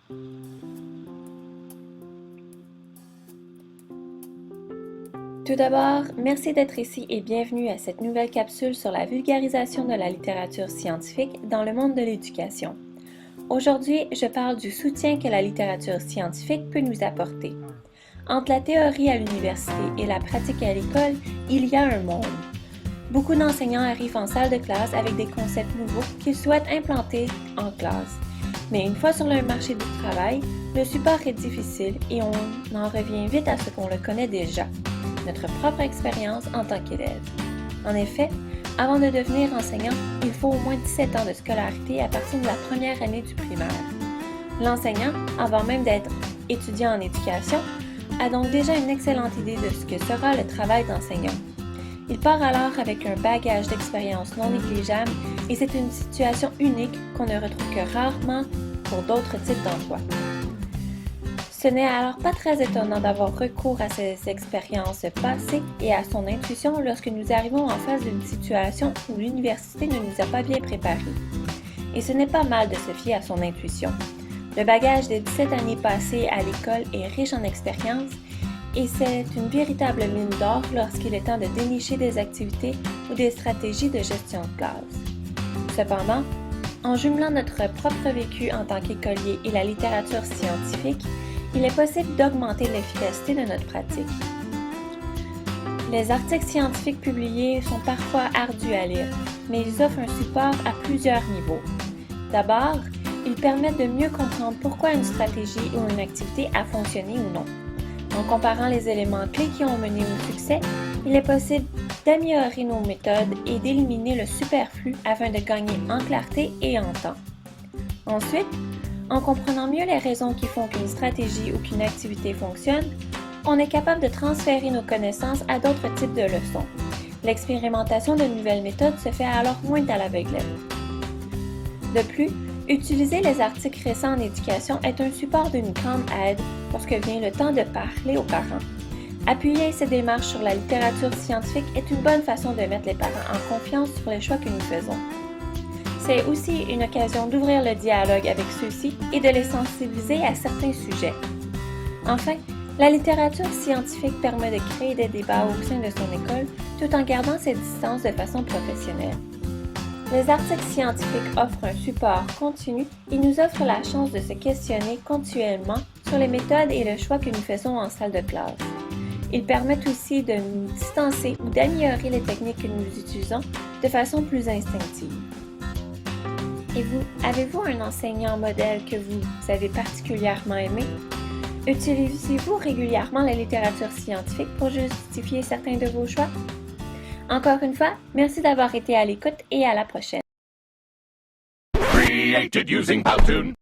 Tout d'abord, merci d'être ici et bienvenue à cette nouvelle capsule sur la vulgarisation de la littérature scientifique dans le monde de l'éducation. Aujourd'hui, je parle du soutien que la littérature scientifique peut nous apporter. Entre la théorie à l'université et la pratique à l'école, il y a un monde. Beaucoup d'enseignants arrivent en salle de classe avec des concepts nouveaux qu'ils souhaitent implanter en classe. Mais une fois sur le marché du travail, le support est difficile et on en revient vite à ce qu'on le connaît déjà, notre propre expérience en tant qu'élève. En effet, avant de devenir enseignant, il faut au moins 17 ans de scolarité à partir de la première année du primaire. L'enseignant, avant même d'être étudiant en éducation, a donc déjà une excellente idée de ce que sera le travail d'enseignant. Il part alors avec un bagage d'expérience non négligeable et c'est une situation unique qu'on ne retrouve que rarement pour d'autres types d'emplois. Ce n'est alors pas très étonnant d'avoir recours à ces expériences passées et à son intuition lorsque nous arrivons en face d'une situation où l'université ne nous a pas bien préparés. Et ce n'est pas mal de se fier à son intuition. Le bagage des 17 années passées à l'école est riche en expérience et c'est une véritable mine d'or lorsqu'il est temps de dénicher des activités ou des stratégies de gestion de classe. Cependant, en jumelant notre propre vécu en tant qu'écolier et la littérature scientifique, il est possible d'augmenter l'efficacité de notre pratique. Les articles scientifiques publiés sont parfois ardus à lire, mais ils offrent un support à plusieurs niveaux. D'abord, ils permettent de mieux comprendre pourquoi une stratégie ou une activité a fonctionné ou non. En comparant les éléments clés qui ont mené au succès, il est possible d'améliorer nos méthodes et d'éliminer le superflu afin de gagner en clarté et en temps. Ensuite, en comprenant mieux les raisons qui font qu'une stratégie ou qu'une activité fonctionne, on est capable de transférer nos connaissances à d'autres types de leçons. L'expérimentation de nouvelles méthodes se fait alors moins à l'aveuglette. De plus, utiliser les articles récents en éducation est un support d'une grande aide lorsque vient le temps de parler aux parents. Appuyer ces démarches sur la littérature scientifique est une bonne façon de mettre les parents en confiance sur les choix que nous faisons. C'est aussi une occasion d'ouvrir le dialogue avec ceux-ci et de les sensibiliser à certains sujets. Enfin, la littérature scientifique permet de créer des débats au sein de son école tout en gardant ses distances de façon professionnelle. Les articles scientifiques offrent un support continu et nous offrent la chance de se questionner continuellement sur les méthodes et le choix que nous faisons en salle de classe. Ils permettent aussi de nous distancer ou d'améliorer les techniques que nous utilisons de façon plus instinctive. Et vous, avez-vous un enseignant modèle que vous avez particulièrement aimé? Utilisez-vous régulièrement la littérature scientifique pour justifier certains de vos choix? Encore une fois, merci d'avoir été à l'écoute et à la prochaine. Created using Powtoon.